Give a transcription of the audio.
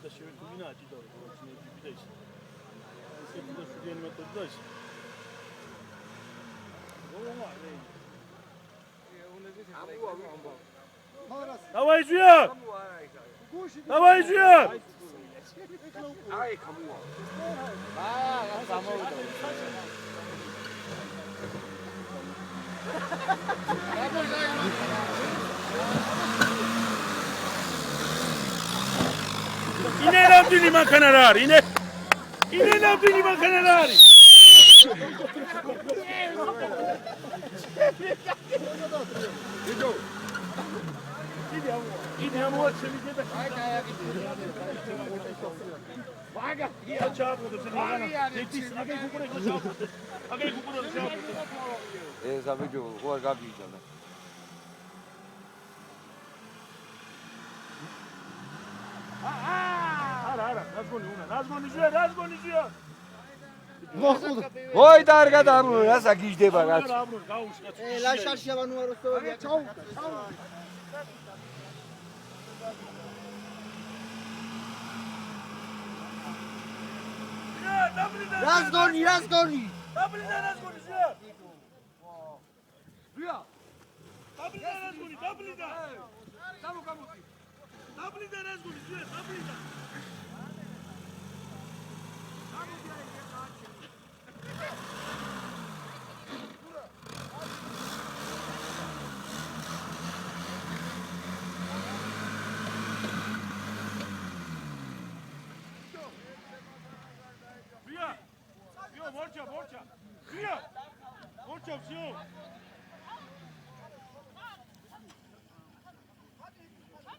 და შევეთულინა აჭიდა პროფესიონალი ბიბიდაის. ესეთი და შუდიანი მეთოდი და ის. Давай, Жия! Давай, Жия! Ай, кому? Είναι να δίνει μακαναράρι, είναι να δίνει μακαναράρι. Gidiamo a Celichete. Vaga, io ciao, agay kukure ciao. Agay kukure ciao. Sabejo, o gabijo. Ara, razgoni Jia. Ой, დარგა დამრუნ, რასა გიждდება კაც. ლაშარში ავანუაროსოვია, ჩაუ. Razgoni. Dablida razgoni Jia. Jia. Dablida. Dablida razgoni Jia, dablida. Борча, все.